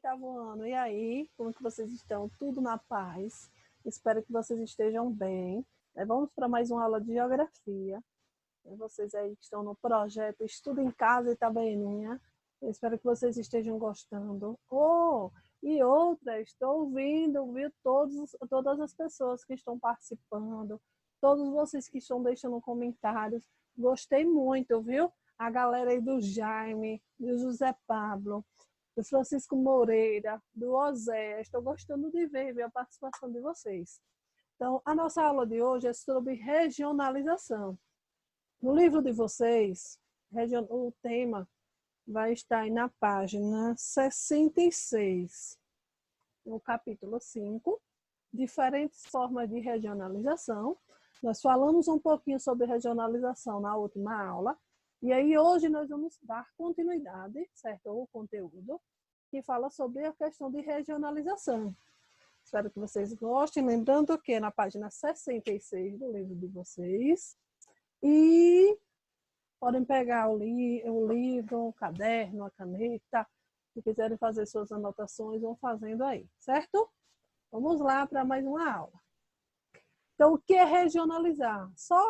oitavo ano. E aí, como que vocês estão? Tudo na paz. Espero que vocês estejam bem. Vamos para mais uma aula de geografia. Vocês aí que estão no projeto Estudo em Casa Itabeninha. Eu espero que vocês estejam gostando. E outra, estou ouvindo, viu, todas as pessoas que estão participando, todos vocês que estão deixando comentários. Gostei muito, viu? A galera aí do Jaime, do José Pablo, do Francisco Moreira, do Osé. Estou gostando de ver a participação de vocês. Então, a nossa aula de hoje é sobre regionalização. No livro de vocês, o tema vai estar aí na página 66, no capítulo 5, diferentes formas de regionalização. Nós falamos um pouquinho sobre regionalização na última aula, e aí hoje nós vamos dar continuidade, certo? O conteúdo que fala sobre a questão de regionalização. Espero que vocês gostem, lembrando que é na página 66 do livro de vocês. E podem pegar o livro, o caderno, a caneta, se quiserem fazer suas anotações, vão fazendo aí, certo? Vamos lá para mais uma aula. Então, o que é regionalizar? Só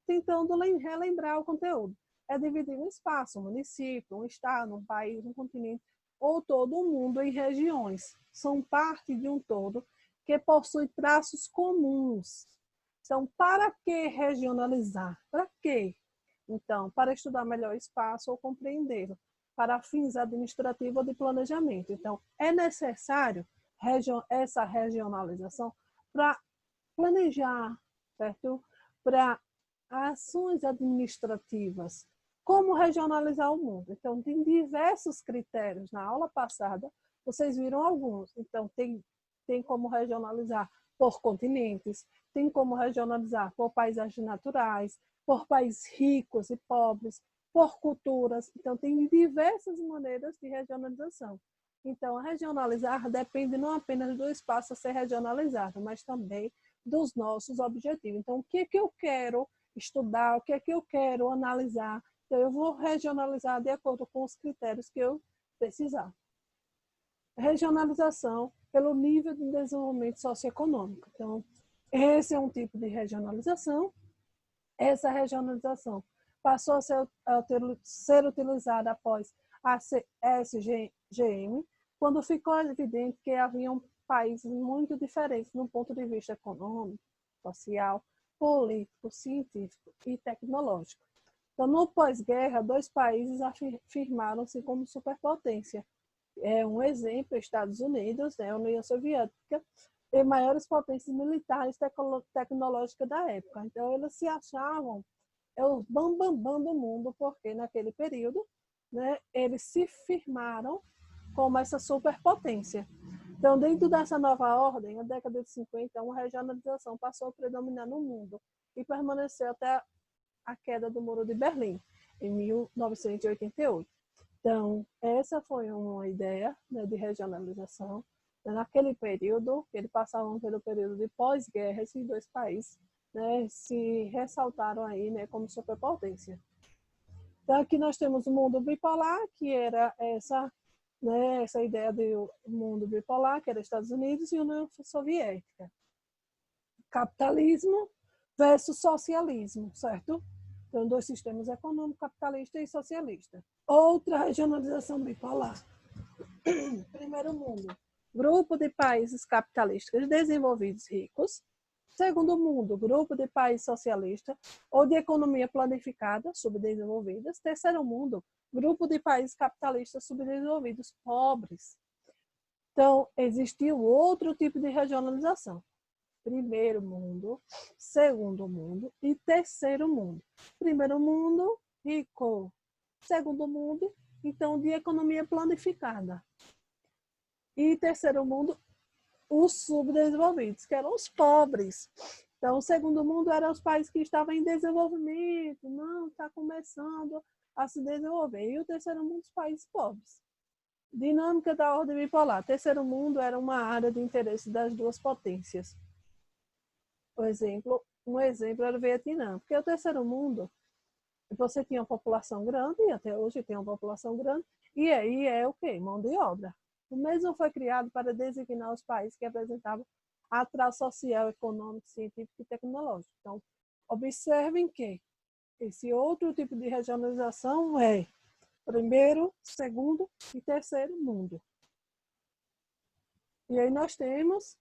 tentando relembrar o conteúdo. É dividir um espaço, um município, um estado, um país, um continente, ou todo o mundo em regiões. São parte de um todo que possui traços comuns. Então, para que regionalizar? Para quê? Então, para estudar melhor o espaço ou compreendê-lo, para fins administrativos ou de planejamento. Então, é necessário essa regionalização para planejar, certo? Para ações administrativas. Como regionalizar o mundo? Então, tem diversos critérios. Na aula passada, vocês viram alguns. Então, tem como regionalizar por continentes, tem como regionalizar por paisagens naturais, por países ricos e pobres, por culturas. Então, tem diversas maneiras de regionalização. Então, a regionalizar depende não apenas do espaço a ser regionalizado, mas também dos nossos objetivos. Então, o que é que eu quero estudar, o que é que eu quero analisar? Então, eu vou regionalizar de acordo com os critérios que eu precisar. Regionalização pelo nível de desenvolvimento socioeconômico. Então, esse é um tipo de regionalização. Essa regionalização passou a ser utilizada após a SGM, quando ficou evidente que haviam países muito diferentes no ponto de vista econômico, social, político, científico e tecnológico. Então, no pós-guerra, dois países afirmaram-se como superpotência. Um exemplo, Estados Unidos, a União Soviética, e maiores potências militares tecnológicas da época. Então, eles se achavam o bambambam do mundo, porque naquele período, né, eles se firmaram como essa superpotência. Então, dentro dessa nova ordem, na década de 50, uma regionalização passou a predominar no mundo e permaneceu até a queda do Muro de Berlim, em 1988. Então, essa foi uma ideia, né, de regionalização. Naquele período, eles passavam pelo período de pós-guerra, esses dois países, né, se ressaltaram aí, né, como superpotência. Então, aqui nós temos o mundo bipolar, que era essa ideia do mundo bipolar, que era Estados Unidos e União Soviética. Capitalismo versus socialismo, certo? Então, dois sistemas econômicos, capitalista e socialista. Outra regionalização bipolar. Primeiro mundo, grupo de países capitalistas desenvolvidos ricos. Segundo mundo, grupo de países socialistas ou de economia planificada, subdesenvolvidas. Terceiro mundo, grupo de países capitalistas subdesenvolvidos, pobres. Então, existiu outro tipo de regionalização. Primeiro mundo, segundo mundo e terceiro mundo. Primeiro mundo, rico. Segundo mundo, então, de economia planificada. E terceiro mundo, os subdesenvolvidos, que eram os pobres. Então, o segundo mundo eram os países que estavam em desenvolvimento, não, está começando a se desenvolver. E o terceiro mundo, os países pobres. Dinâmica da ordem bipolar. Terceiro mundo era uma área de interesse das duas potências. Um exemplo era o Vietnã, porque o terceiro mundo, você tinha uma população grande, e até hoje tem uma população grande, e aí é o quê? Mão de obra. O mesmo foi criado para designar os países que apresentavam atraso social, econômico, científico e tecnológico. Então, observem que esse outro tipo de regionalização é primeiro, segundo e terceiro mundo. E aí nós temos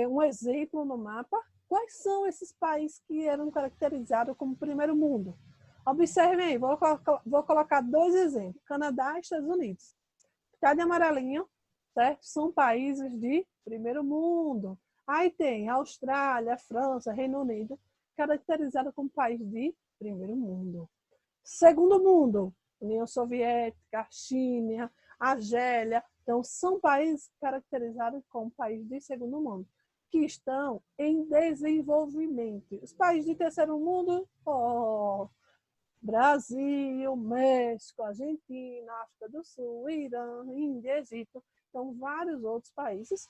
um exemplo no mapa. Quais são esses países que eram caracterizados como primeiro mundo? Observem aí, vou colocar dois exemplos, Canadá e Estados Unidos. Está de amarelinho, certo? São países de primeiro mundo. Aí tem Austrália, França, Reino Unido, caracterizados como país de primeiro mundo. Segundo mundo, União Soviética, China, Argélia. Então, são países caracterizados como países de segundo mundo, que estão em desenvolvimento. Os países de terceiro mundo, Brasil, México, Argentina, África do Sul, Irã, Índia, Egito. Então, vários outros países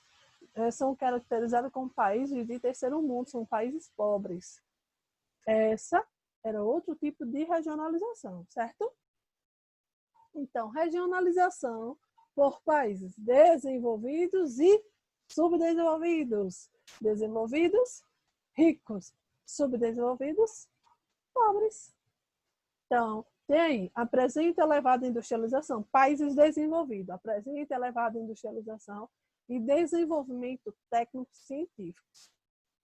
são caracterizados como países de terceiro mundo, são países pobres. Essa era outro tipo de regionalização, certo? Então, regionalização por países desenvolvidos e subdesenvolvidos. Desenvolvidos, ricos. Subdesenvolvidos, pobres. Então, tem apresenta elevada industrialização, países desenvolvidos, apresenta elevada industrialização e desenvolvimento técnico-científico.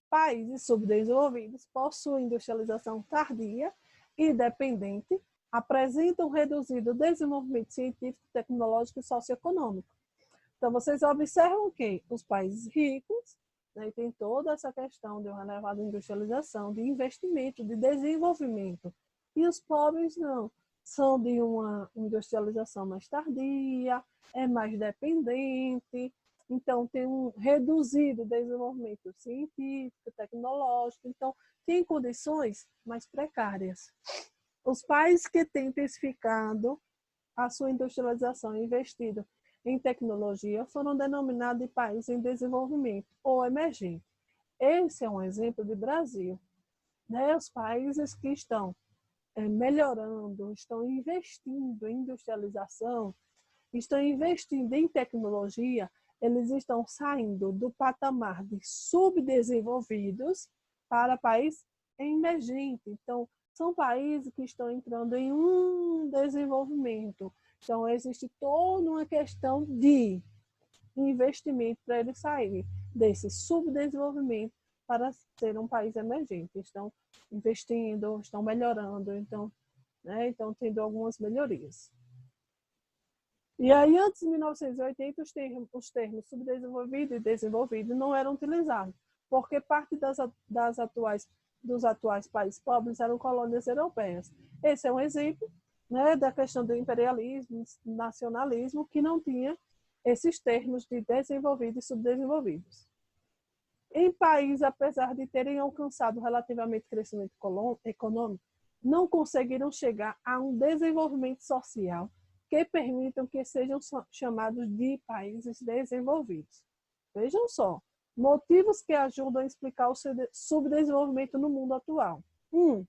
Países subdesenvolvidos possuem industrialização tardia e dependente, apresentam reduzido desenvolvimento científico, tecnológico e socioeconômico. Então, vocês observam que os países ricos, né, tem toda essa questão de uma elevada industrialização, de investimento, de desenvolvimento. E os pobres não, são de uma industrialização mais tardia, é mais dependente, então tem um reduzido desenvolvimento científico, tecnológico, então tem condições mais precárias. Os países que têm intensificado a sua industrialização e investido em tecnologia foram denominados de países em desenvolvimento ou emergente. Esse é um exemplo de Brasil. Né? Os países que estão melhorando, estão investindo em industrialização, estão investindo em tecnologia, eles estão saindo do patamar de subdesenvolvidos para país emergente. Então, são países que estão entrando em um desenvolvimento. Então, existe toda uma questão de investimento para eles saírem desse subdesenvolvimento para ser um país emergente. Estão investindo, estão melhorando, então tendo algumas melhorias. E aí, antes de 1980, os termos subdesenvolvido e desenvolvido não eram utilizados, porque parte dos atuais países pobres eram colônias europeias. Esse é um exemplo, né, da questão do imperialismo, nacionalismo, que não tinha esses termos de desenvolvidos e subdesenvolvidos. Em países, apesar de terem alcançado relativamente crescimento econômico, não conseguiram chegar a um desenvolvimento social que permitam que sejam chamados de países desenvolvidos. Vejam só, motivos que ajudam a explicar o subdesenvolvimento no mundo atual. 1.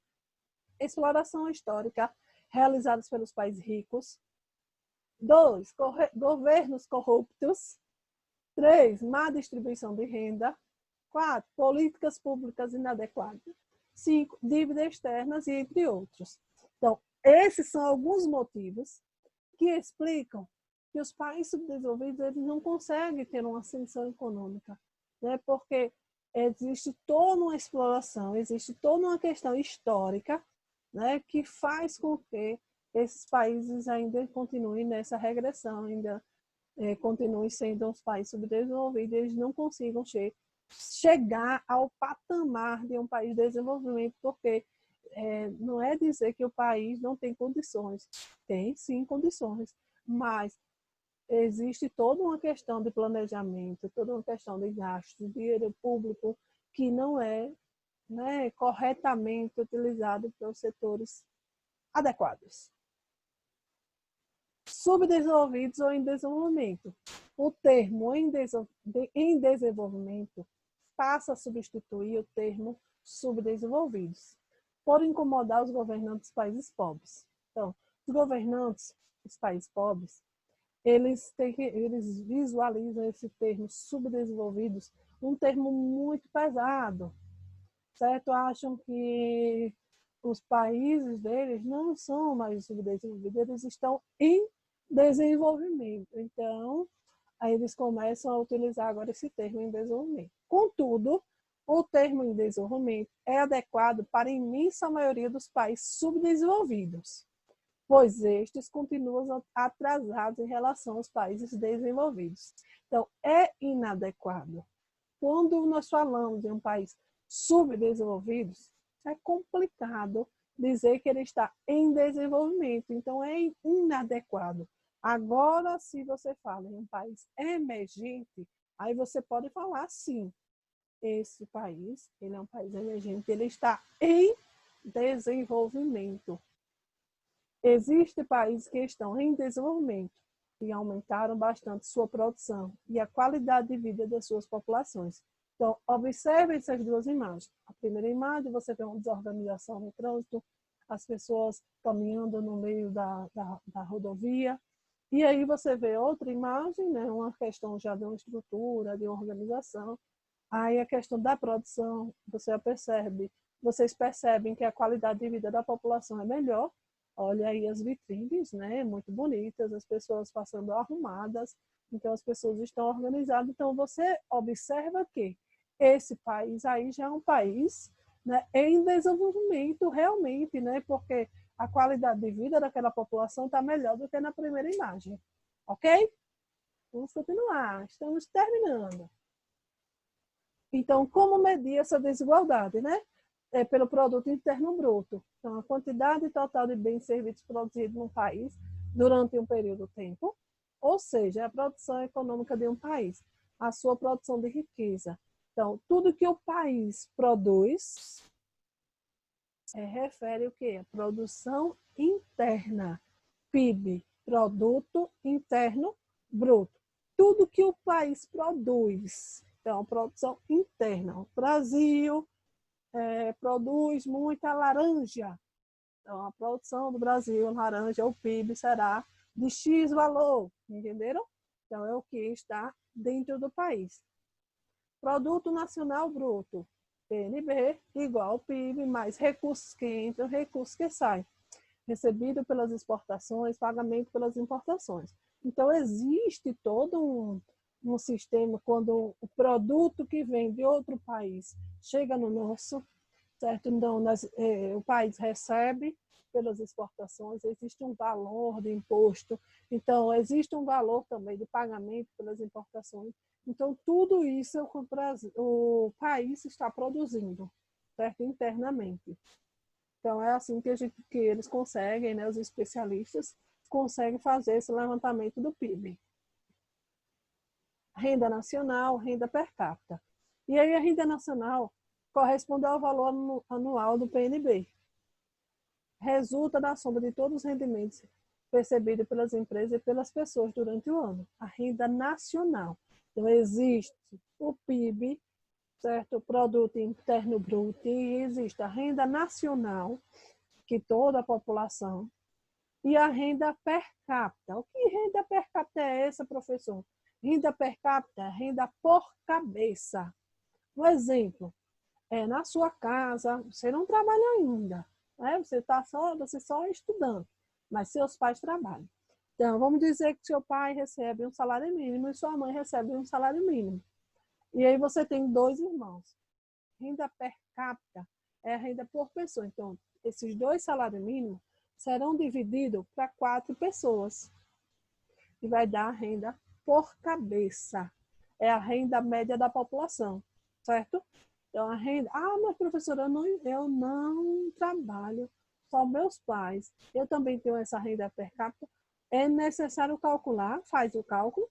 Exploração histórica realizadas pelos países ricos. 2. Governos corruptos. 3. Má distribuição de renda. 4. Políticas públicas inadequadas. 5. Dívidas externas e entre outros. Então, esses são alguns motivos que explicam que os países subdesenvolvidos eles não conseguem ter uma ascensão econômica, né? Porque existe toda uma exploração, existe toda uma questão histórica, né, que faz com que esses países ainda continuem nessa regressão, ainda continuem sendo os países subdesenvolvidos, eles não consigam chegar ao patamar de um país de desenvolvimento, porque não é dizer que o país não tem condições, tem sim condições, mas existe toda uma questão de planejamento, toda uma questão de gastos, de dinheiro público que não é, né, corretamente utilizado pelos setores adequados. Subdesenvolvidos ou em desenvolvimento. O termo em desenvolvimento passa a substituir o termo subdesenvolvidos, por incomodar os governantes dos países pobres. Então, os governantes dos países pobres, eles visualizam esse termo subdesenvolvidos, um termo muito pesado, certo? Acham que os países deles não são mais subdesenvolvidos, eles estão em desenvolvimento. Então, aí eles começam a utilizar agora esse termo em desenvolvimento. Contudo, o termo em desenvolvimento é adequado para a imensa maioria dos países subdesenvolvidos, pois estes continuam atrasados em relação aos países desenvolvidos. Então, é inadequado. Quando nós falamos de um país subdesenvolvido, é complicado dizer que ele está em desenvolvimento, então é inadequado. Agora, se você fala em um país emergente, aí você pode falar sim, esse país, ele é um país emergente, ele está em desenvolvimento. Existem países que estão em desenvolvimento e aumentaram bastante sua produção e a qualidade de vida das suas populações. Então, observe essas duas imagens. A primeira imagem, você vê uma desorganização no trânsito, as pessoas caminhando no meio da rodovia. E aí você vê outra imagem, né, uma questão já de uma estrutura, de uma organização. Aí a questão da produção, vocês percebem que a qualidade de vida da população é melhor. Olha aí as vitrines, né? Muito bonitas, as pessoas passando arrumadas, então as pessoas estão organizadas. Então você observa que esse país aí já é um país, né, em desenvolvimento realmente, né? Porque a qualidade de vida daquela população está melhor do que na primeira imagem. Ok? Vamos continuar, estamos terminando. Então, como medir essa desigualdade, né? É pelo produto interno bruto. Então, a quantidade total de bens e serviços produzidos no país durante um período de tempo, ou seja, a produção econômica de um país, a sua produção de riqueza. Então, tudo que o país produz refere o quê? A produção interna, PIB, Produto Interno Bruto. Tudo que o país produz. Então, produção interna. O Brasil produz muita laranja. Então, a produção do Brasil, laranja, o PIB será de X valor, entenderam? Então, é o que está dentro do país. Produto Nacional Bruto, PNB, igual ao PIB, mais recursos que entram, recursos que saem. Recebido pelas exportações, pagamento pelas importações. Então, existe todo um sistema quando o produto que vem de outro país chega no nosso, certo? Então, o país recebe pelas exportações, existe um valor de imposto, então existe um valor também de pagamento pelas importações. Então, tudo isso o país está produzindo, certo? Internamente. Então, é assim que eles conseguem, né, os especialistas conseguem fazer esse levantamento do PIB. Renda nacional, renda per capita. E aí a renda nacional corresponde ao valor anual do PNB. Resulta da soma de todos os rendimentos percebidos pelas empresas e pelas pessoas durante o ano. A renda nacional. Então, existe o PIB, certo? O Produto Interno Bruto, e existe a renda nacional, que toda a população, e a renda per capita. O que renda per capita é essa, professor? Renda per capita é renda por cabeça. Um exemplo, na sua casa, você não trabalha ainda, né? Você só estudando, mas seus pais trabalham. Então, vamos dizer que seu pai recebe um salário mínimo e sua mãe recebe um salário mínimo. E aí você tem 2 irmãos. Renda per capita é a renda por pessoa. Então, esses 2 salários mínimos serão divididos para 4 pessoas. E vai dar a renda por cabeça. É a renda média da população, certo? Então, a renda... mas professora, eu não trabalho, só meus pais. Eu também tenho essa renda per capita. É necessário calcular, faz o cálculo,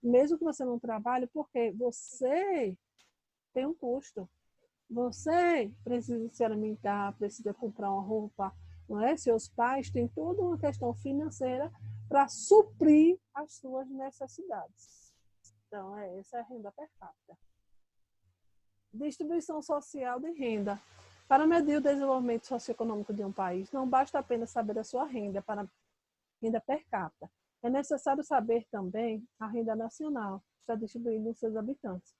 mesmo que você não trabalhe, porque você tem um custo. Você precisa se alimentar, precisa comprar uma roupa, não é? Seus pais têm toda uma questão financeira para suprir as suas necessidades. Então, essa é a renda per capita. Distribuição social de renda. Para medir o desenvolvimento socioeconômico de um país, não basta apenas saber a sua renda para renda per capita. É necessário saber também a renda nacional que está distribuída em seus habitantes.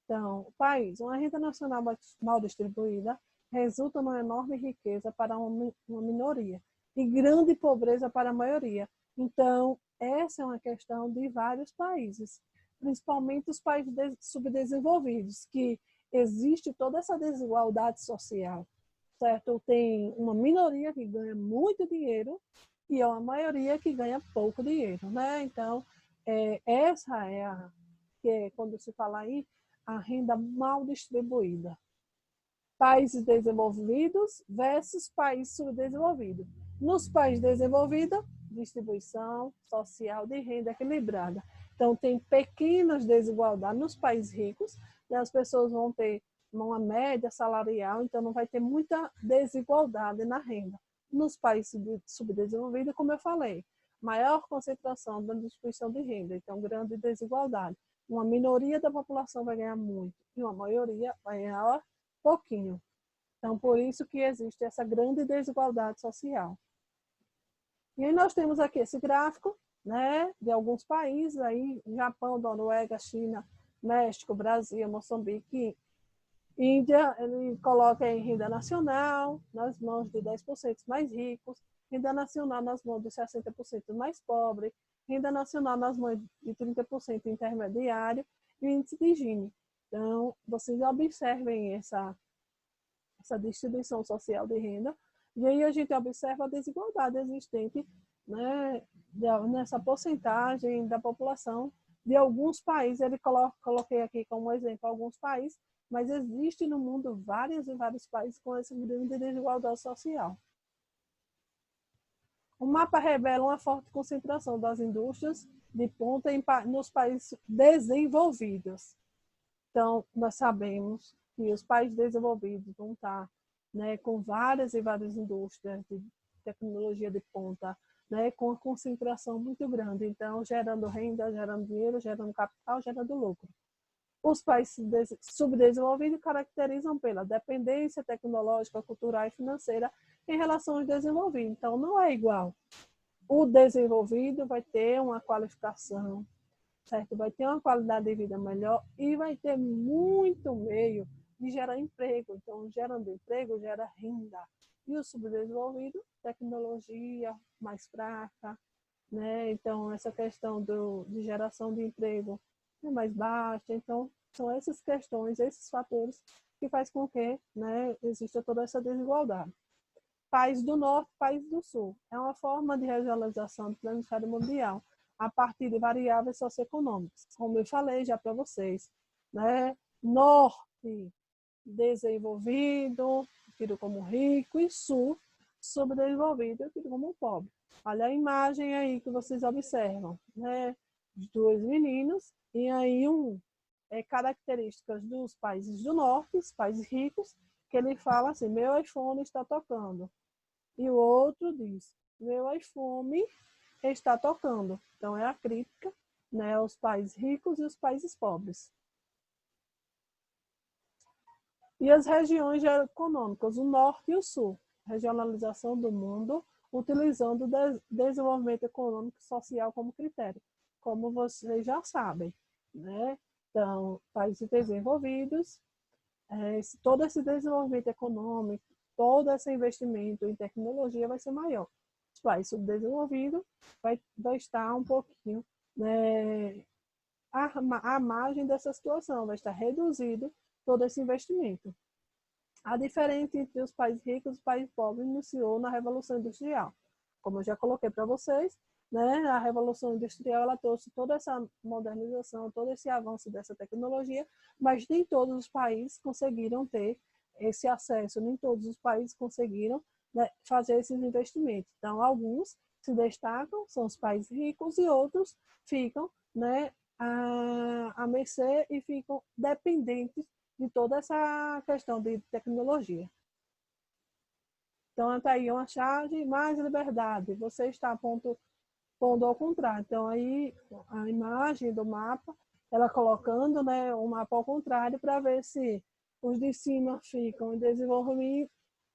Então, o país, uma renda nacional mal distribuída resulta numa enorme riqueza para uma minoria e grande pobreza para a maioria. Então, essa é uma questão de vários países, principalmente os países subdesenvolvidos, que existe toda essa desigualdade social, certo? Tem uma minoria que ganha muito dinheiro e é uma maioria que ganha pouco dinheiro, né? Então, essa é quando se fala aí, a renda mal distribuída. Países desenvolvidos versus países subdesenvolvidos. Nos países desenvolvidos, distribuição social de renda equilibrada. Então, tem pequenas desigualdades. Nos países ricos, as pessoas vão ter uma média salarial, então não vai ter muita desigualdade na renda. Nos países subdesenvolvidos, como eu falei, maior concentração da distribuição de renda, então grande desigualdade. Uma minoria da população vai ganhar muito e uma maioria vai ganhar pouquinho. Então, por isso que existe essa grande desigualdade social. E aí nós temos aqui esse gráfico, né, de alguns países, aí, Japão, Noruega, China, México, Brasil, Moçambique, Índia, ele coloca em renda nacional, nas mãos de 10% mais ricos, renda nacional nas mãos de 60% mais pobres, renda nacional nas mãos de 30% intermediário e índice de Gini. Então, vocês observem essa distribuição social de renda, e aí a gente observa a desigualdade existente, né, nessa porcentagem da população de alguns países. Ele coloquei aqui como exemplo alguns países, mas existe no mundo vários e vários países com essa grande desigualdade social. O mapa revela uma forte concentração das indústrias de ponta nos países desenvolvidos. Então, nós sabemos que os países desenvolvidos vão estar, né, com várias e várias indústrias de tecnologia de ponta, né, com uma concentração muito grande. Então, gerando renda, gerando dinheiro, gerando capital, gerando lucro. Os países subdesenvolvidos caracterizam pela dependência tecnológica, cultural e financeira em relação aos desenvolvidos. Então, não é igual. O desenvolvido vai ter uma qualificação, certo? Vai ter uma qualidade de vida melhor e vai ter muito meio de gerar emprego. Então, gerando emprego, gera renda. E o subdesenvolvido, tecnologia mais fraca, né? Então, essa questão de geração de emprego é mais baixa. Então, são essas questões, esses fatores que faz com que, né, exista toda essa desigualdade. País do Norte, País do Sul. É uma forma de regionalização do planetário mundial a partir de variáveis socioeconômicas. Como eu falei já para vocês, né? Norte, desenvolvido, tido como rico, e Sul, subdesenvolvido, tido como pobre. Olha a imagem aí que vocês observam, né? Os dois meninos, e aí características dos países do norte, os países ricos, que ele fala assim, meu iPhone está tocando. E o outro diz, meu iPhone está tocando. Então, é a crítica, né, aos países ricos e os países pobres. E as regiões econômicas, o norte e o sul. Regionalização do mundo, utilizando o desenvolvimento econômico e social como critério, como vocês já sabem, né? Então, países desenvolvidos, todo esse desenvolvimento econômico, todo esse investimento em tecnologia vai ser maior. Os países subdesenvolvidos vai estar um pouquinho, né, à margem dessa situação, vai estar reduzido todo esse investimento. A diferença entre os países ricos e os países pobres iniciou na Revolução Industrial. Como eu já coloquei para vocês, né, a Revolução Industrial ela trouxe toda essa modernização, todo esse avanço dessa tecnologia, mas nem todos os países conseguiram ter esse acesso, nem todos os países conseguiram, né, fazer esses investimentos. Então, alguns se destacam, são os países ricos, e outros ficam, né, à mercê e ficam dependentes de toda essa questão de tecnologia. Então, está aí uma charge, mais liberdade. Você está pondo ao contrário. Então, aí a imagem do mapa, ela colocando, né, o mapa ao contrário para ver se os de cima ficam desenvolvidos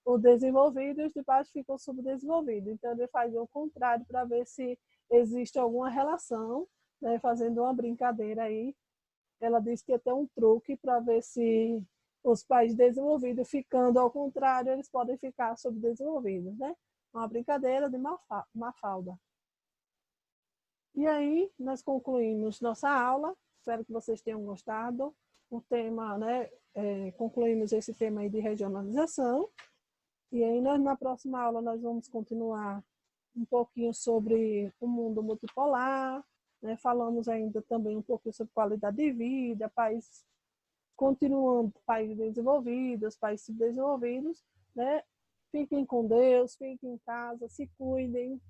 e os de baixo ficam subdesenvolvidos. Então, ele faz o contrário para ver se existe alguma relação, né, fazendo uma brincadeira aí. Ela disse que ia ter um truque para ver se os países desenvolvidos, ficando ao contrário, eles podem ficar subdesenvolvidos, né? Uma brincadeira de Mafalda. E aí, nós concluímos nossa aula. Espero que vocês tenham gostado. O tema, né? Concluímos esse tema aí de regionalização. E aí, na próxima aula, nós vamos continuar um pouquinho sobre o mundo multipolar, né? Falamos ainda também um pouquinho sobre qualidade de vida, países, continuando países desenvolvidos, países subdesenvolvidos, né? Fiquem com Deus, fiquem em casa, se cuidem,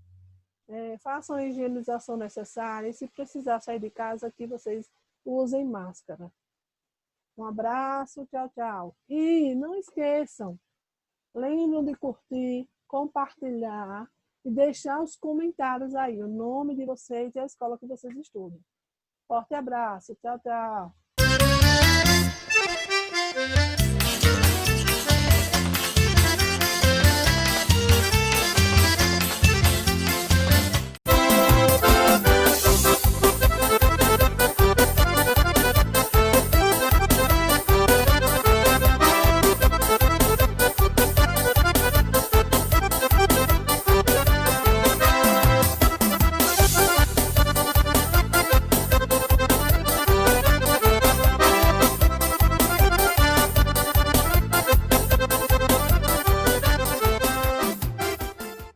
façam a higienização necessária, e se precisar sair de casa, que vocês usem máscara. Um abraço, tchau, tchau. E não esqueçam, lembrem de curtir, compartilhar e deixar os comentários aí, o nome de vocês e a escola que vocês estudam. Forte abraço, tchau, tchau.